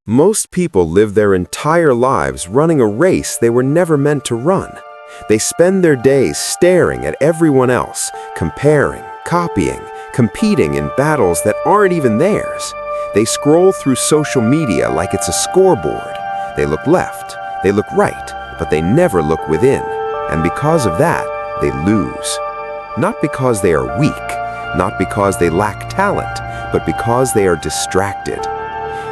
Most people live their entire lives running a race they were never meant to run. They spend their days staring at everyone else, comparing, copying, competing in battles that aren't even theirs. They scroll through social media like it's a scoreboard. They look left, they look right, but they never look within. And because of that, they lose. Not because they are weak, not because they lack talent, but because they are distracted.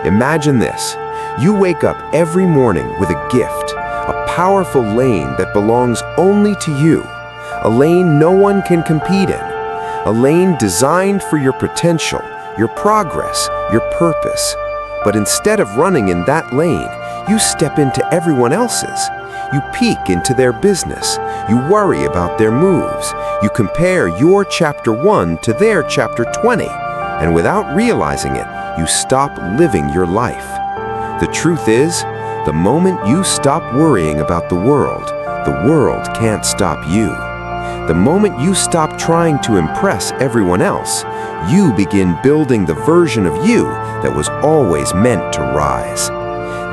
Imagine this. You wake up every morning with a gift, a powerful lane that belongs only to you, a lane no one can compete in, a lane designed for your potential, your progress, your purpose. But instead of running in that lane, you step into everyone else's. You peek into their business. You worry about their moves. You compare your chapter 1 to their chapter 20. And without realizing it, you stop living your life. The truth is, the moment you stop worrying about the world can't stop you. The moment you stop trying to impress everyone else, you begin building the version of you that was always meant to rise.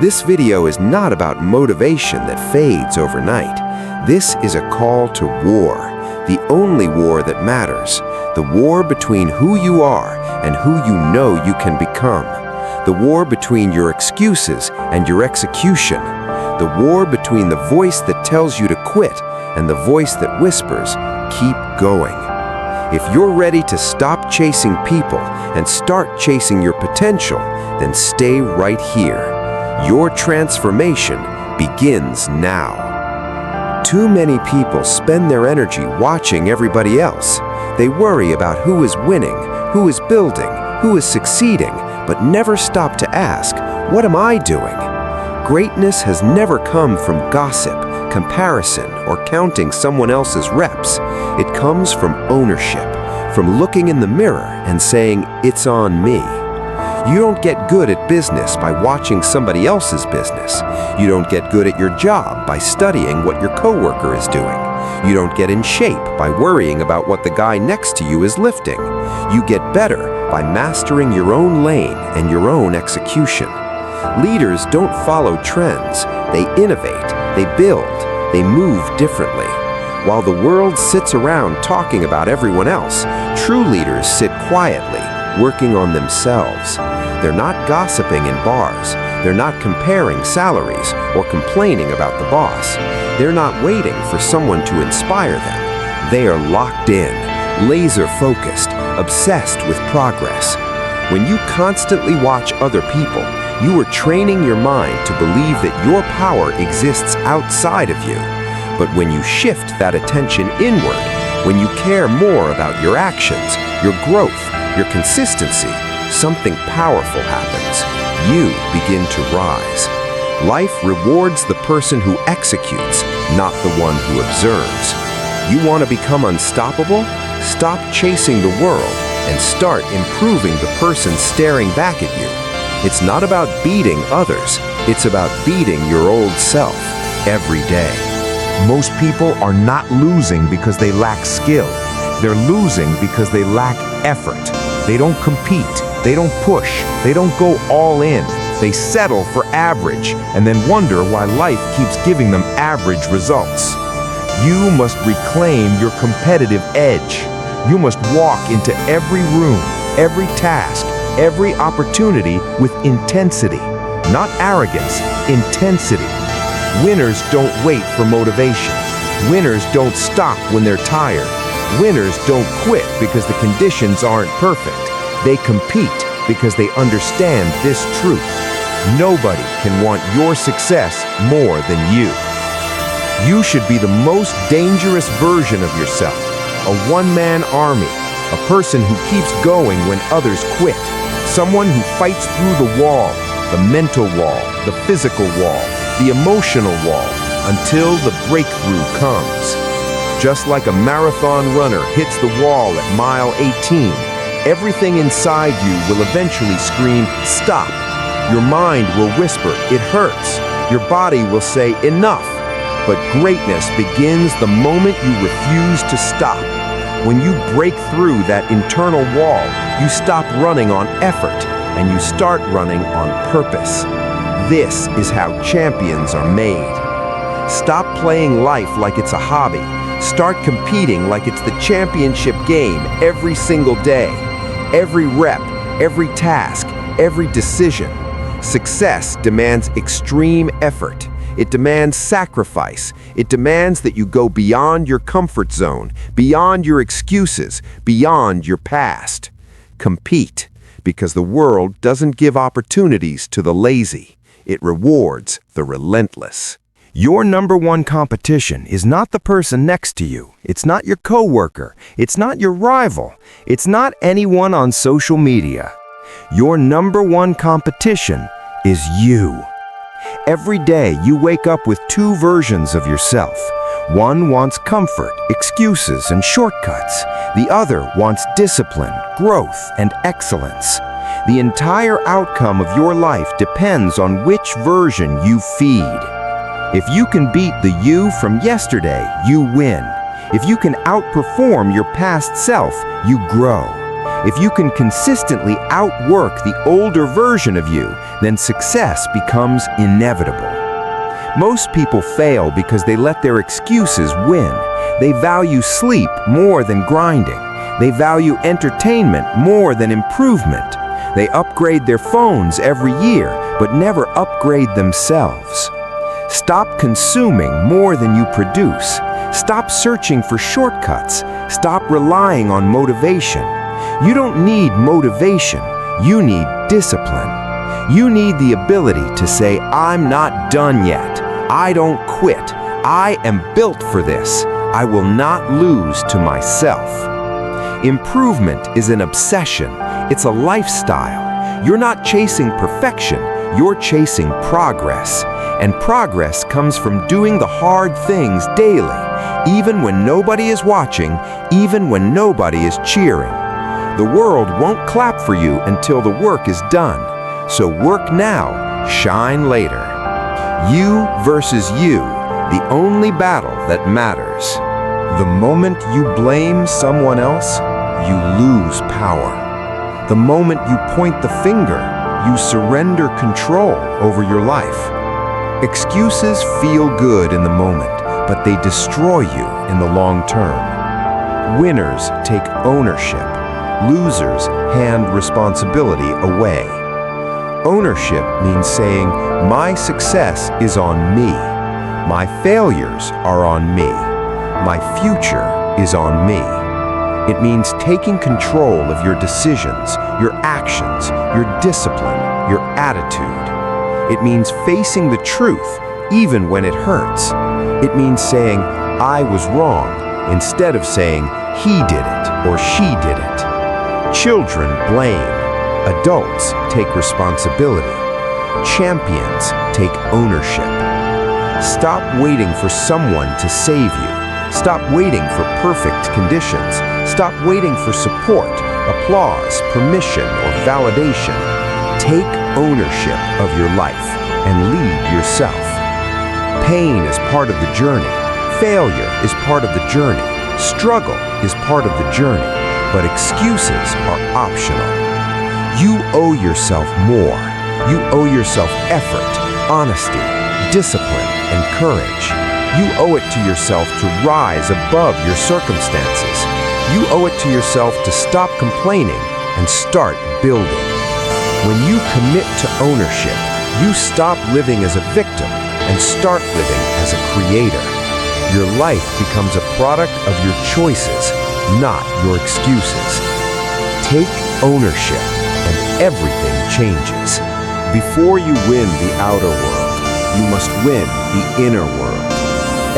This video is not about motivation that fades overnight. This is a call to war, the only war that matters, the war between who you are and who you know you can become, the war between your excuses and your execution, the war between the voice that tells you to quit and the voice that whispers, keep going. If you're ready to stop chasing people and start chasing your potential, then stay right here. Your transformation begins now. Too many people spend their energy watching everybody else. They worry about who is winning, who is building, who is succeeding, but never stop to ask, what am I doing? Greatness has never come from gossip, comparison, or counting someone else's reps. It comes from ownership, from looking in the mirror and saying, it's on me. You don't get good at business by watching somebody else's business. You don't get good at your job by studying what your coworker is doing. You don't get in shape by worrying about what the guy next to you is lifting. You get better by mastering your own lane and your own execution. Leaders don't follow trends. They innovate, they build, they move differently. While the world sits around talking about everyone else, true leaders sit quietly, working on themselves. They're not gossiping in bars. They're not comparing salaries or complaining about the boss. They're not waiting for someone to inspire them. They are locked in, laser-focused, obsessed with progress. When you constantly watch other people, you are training your mind to believe that your power exists outside of you. But when you shift that attention inward, when you care more about your actions, your growth, your consistency, something powerful happens. You begin to rise. Life rewards the person who executes, not the one who observes. You want to become unstoppable? Stop chasing the world and start improving the person staring back at you. It's not about beating others. It's about beating your old self every day. Most people are not losing because they lack skill. They're losing because they lack effort. They don't compete. They don't push. They don't go all in. They settle for average and then wonder why life keeps giving them average results. You must reclaim your competitive edge. You must walk into every room, every task, every opportunity with intensity. Not arrogance, intensity. Winners don't wait for motivation. Winners don't stop when they're tired. Winners don't quit because the conditions aren't perfect. They compete because they understand this truth. Nobody can want your success more than you. You should be the most dangerous version of yourself, a one-man army, a person who keeps going when others quit, someone who fights through the wall, the mental wall, the physical wall, the emotional wall, until the breakthrough comes. Just like a marathon runner hits the wall at mile 18, everything inside you will eventually scream, stop. Your mind will whisper, it hurts. Your body will say, enough. But greatness begins the moment you refuse to stop. When you break through that internal wall, you stop running on effort and you start running on purpose. This is how champions are made. Stop playing life like it's a hobby. Start competing like it's the championship game every single day. Every rep, every task, every decision. Success demands extreme effort. It demands sacrifice. It demands that you go beyond your comfort zone, beyond your excuses, beyond your past. Compete, because the world doesn't give opportunities to the lazy. It rewards the relentless. Your number one competition is not the person next to you. It's not your coworker. It's not your rival. It's not anyone on social media. Your number one competition is you. Every day you wake up with two versions of yourself. One wants comfort, excuses, and shortcuts. The other wants discipline, growth, and excellence. The entire outcome of your life depends on which version you feed. If you can beat the you from yesterday, you win. If you can outperform your past self, you grow. If you can consistently outwork the older version of you, then success becomes inevitable. Most people fail because they let their excuses win. They value sleep more than grinding. They value entertainment more than improvement. They upgrade their phones every year, but never upgrade themselves. Stop consuming more than you produce. Stop searching for shortcuts. Stop relying on motivation. You don't need motivation. You need discipline. You need the ability to say, I'm not done yet. I don't quit. I am built for this. I will not lose to myself. Improvement is an obsession. It's a lifestyle. You're not chasing perfection. You're chasing progress. And progress comes from doing the hard things daily, even when nobody is watching, even when nobody is cheering. The world won't clap for you until the work is done. So work now, shine later. You versus you, the only battle that matters. The moment you blame someone else, you lose power. The moment you point the finger, you surrender control over your life. Excuses feel good in the moment, but they destroy you in the long term. Winners take ownership. Losers hand responsibility away. Ownership means saying, my success is on me. My failures are on me. My future is on me. It means taking control of your decisions, your actions, your discipline, your attitude. It means facing the truth, even when it hurts. It means saying, I was wrong, instead of saying, he did it or she did it. Children blame. Adults take responsibility. Champions take ownership. Stop waiting for someone to save you. Stop waiting for perfect conditions. Stop waiting for support, applause, permission, or validation. Take ownership of your life and lead yourself. Pain is part of the journey. Failure is part of the journey. Struggle is part of the journey. But excuses are optional. You owe yourself more. You owe yourself effort, honesty, discipline, and courage. You owe it to yourself to rise above your circumstances. You owe it to yourself to stop complaining and start building. When you commit to ownership, you stop living as a victim and start living as a creator. Your life becomes a product of your choices, not your excuses. Take ownership and everything changes. Before you win the outer world, you must win the inner world.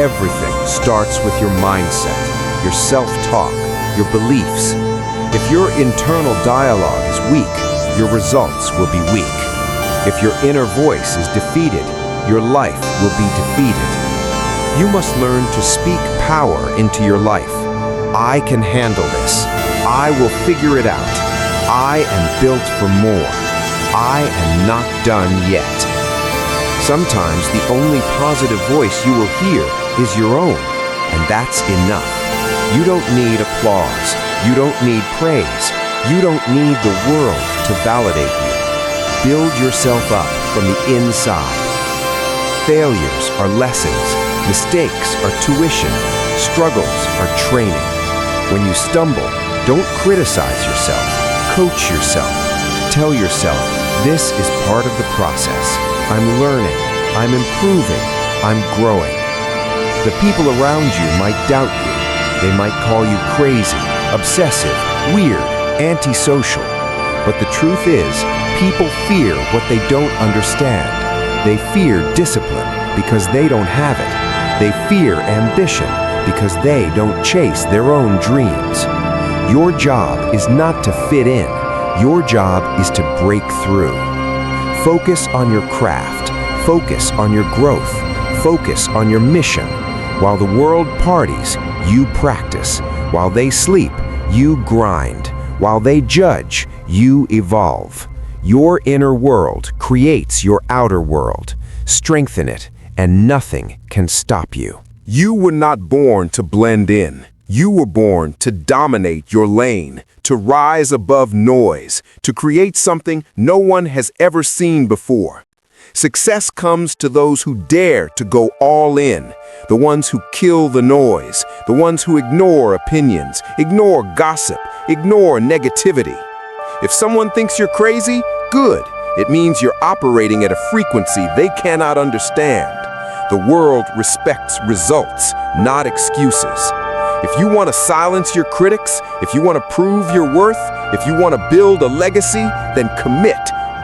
Everything starts with your mindset, your self-talk, your beliefs. If your internal dialogue is weak, your results will be weak. If your inner voice is defeated, your life will be defeated. You must learn to speak power into your life. I can handle this. I will figure it out. I am built for more. I am not done yet. Sometimes the only positive voice you will hear is your own, and that's enough. You don't need applause. You don't need praise. You don't need the world to validate you. Build yourself up. from the inside. Failures are lessons, mistakes are tuition, struggles are training. When you stumble, don't criticize yourself, coach yourself. Tell yourself, this is part of the process. I'm learning, I'm improving, I'm growing. The people around you might doubt you. They might call you crazy, obsessive, weird, antisocial. But the truth is, people fear what they don't understand. They fear discipline because they don't have it. They fear ambition because they don't chase their own dreams. Your job is not to fit in. Your job is to break through. Focus on your craft. Focus on your growth. Focus on your mission. While the world parties, you practice. While they sleep, you grind. While they judge, you evolve. Your inner world creates your outer world. Strengthen it, and nothing can stop you. You were not born to blend in. You were born to dominate your lane, to rise above noise, to create something no one has ever seen before. Success comes to those who dare to go all in, the ones who kill the noise, the ones who ignore opinions, ignore gossip, ignore negativity. If someone thinks you're crazy, good. It means you're operating at a frequency they cannot understand. The world respects results, not excuses. If you want to silence your critics, if you want to prove your worth, if you want to build a legacy, then commit,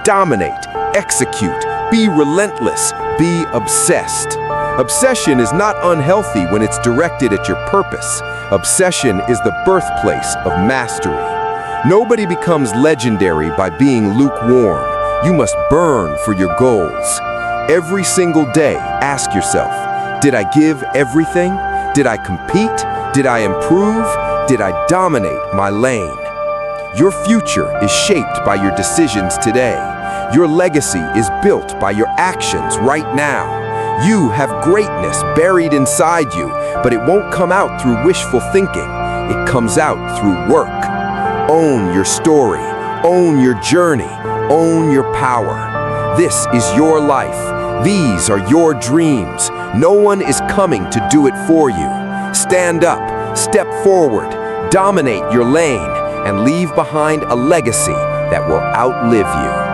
dominate, execute, be relentless, be obsessed. Obsession is not unhealthy when it's directed at your purpose. Obsession is the birthplace of mastery. Nobody becomes legendary by being lukewarm. You must burn for your goals. Every single day, ask yourself, did I give everything? Did I compete? Did I improve? Did I dominate my lane? Your future is shaped by your decisions today. Your legacy is built by your actions right now. You have greatness buried inside you, but it won't come out through wishful thinking. It comes out through work. Own your story. Own your journey. Own your power. This is your life. These are your dreams. No one is coming to do it for you. Stand up, step forward, dominate your lane, and leave behind a legacy that will outlive you.